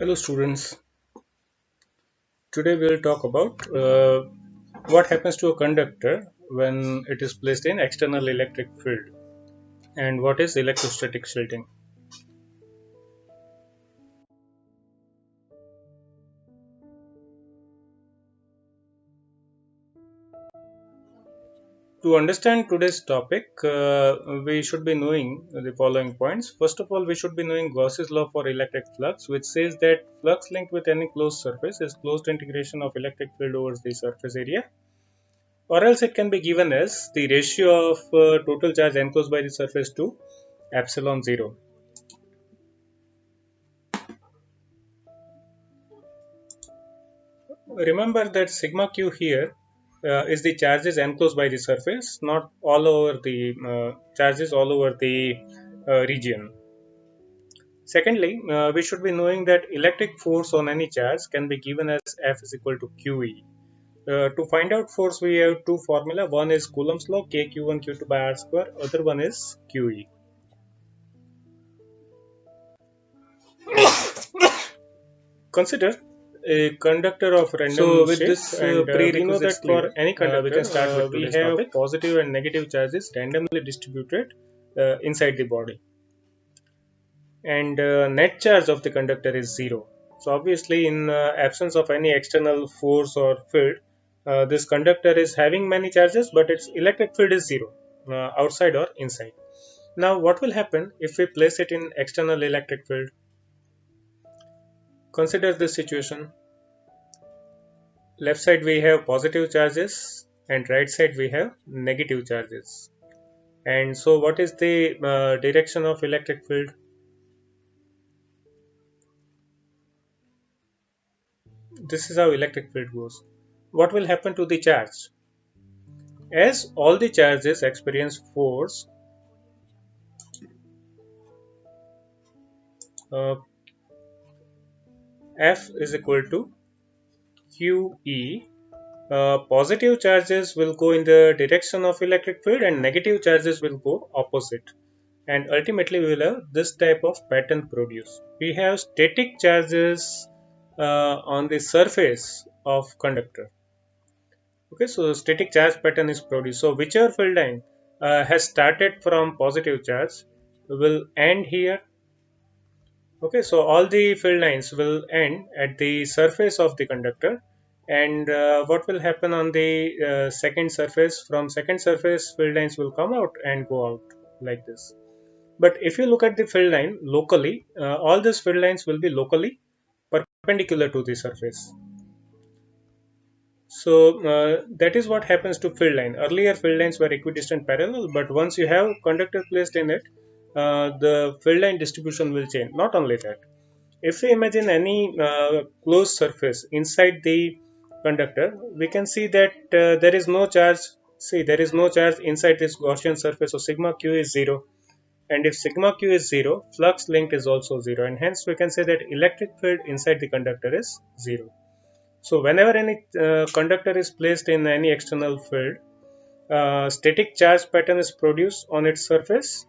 Hello students, today we will talk about what happens to a conductor when it is placed in external electric field and what is electrostatic shielding. To understand today's topic, we should be knowing the following points. First of all, we should be knowing Gauss's law for electric flux, which says that flux linked with any closed surface is closed integration of electric field over the surface area, or else it can be given as the ratio of total charge enclosed by the surface to epsilon 0. Remember that sigma q here is the charges enclosed by the surface, not all over the charges all over the region. Secondly, we should be knowing that electric force on any charge can be given as F is equal to QE. To find out force, we have two formula. One is Coulomb's law, K Q1 Q2 by R square. Other one is QE. Consider a conductor of random So with shape, this and we know that clear, for any conductor, we can start with we today's have topic. positive and negative charges randomly distributed inside the body, and net charge of the conductor is zero. So obviously, in absence of any external force or field, this conductor is having many charges, but its electric field is zero, outside or inside. Now, what will happen if we place it in external electric field? Consider this situation. Left side we have positive charges and right side we have negative charges. And so what is the direction of electric field? This is how electric field goes. What will happen to the charge? As all the charges experience force, uh, F is equal to QE. Positive charges will go in the direction of electric field and negative charges will go opposite, and ultimately we will have this type of pattern produced. We have static charges on the surface of conductor. Okay, so static charge pattern is produced. So whichever field line has started from positive charge will end here. Okay, so all the field lines will end at the surface of the conductor, and what will happen on the second surface? From second surface, field lines will come out and go out like this. But if you look at the field line locally, all these field lines will be locally perpendicular to the surface. So that is what happens to field line. Earlier field lines were equidistant parallel, but once you have conductor placed in it, the field line distribution will change. Not only that, if we imagine any closed surface inside the conductor, we can see that there is no charge. See, there is no charge inside this Gaussian surface, so sigma q is 0. And if sigma q is 0, flux linked is also 0, and hence we can say that electric field inside the conductor is 0. So whenever any conductor is placed in any external field, static charge pattern is produced on its surface,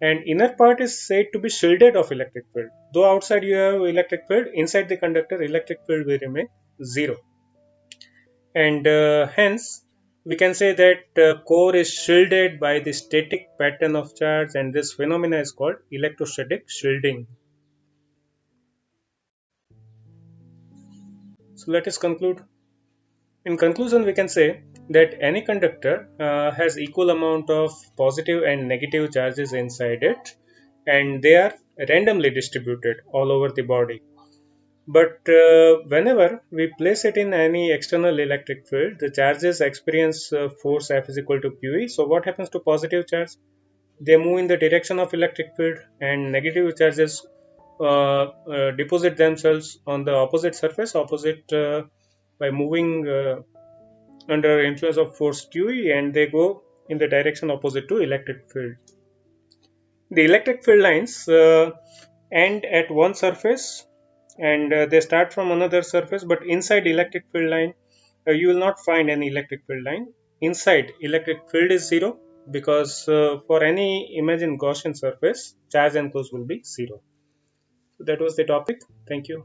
and inner part is said to be shielded of electric field. Though outside you have electric field, inside the conductor electric field will remain 0, and hence we can say that core is shielded by the static pattern of charge, and this phenomena is called electrostatic shielding. So let us conclude. In conclusion, we can say that any conductor has equal amount of positive and negative charges inside it, and they are randomly distributed all over the body. But whenever we place it in any external electric field, the charges experience force F is equal to QE. So what happens to positive charge? They move in the direction of electric field, and negative charges deposit themselves on the opposite surface, opposite by moving under influence of force QE, and they go in the direction opposite to electric field. The electric field lines end at one surface, and they start from another surface, but inside electric field line you will not find any electric field line. Inside electric field is 0, because for any imagined Gaussian surface charge enclosed will be 0. So that was the topic. Thank you.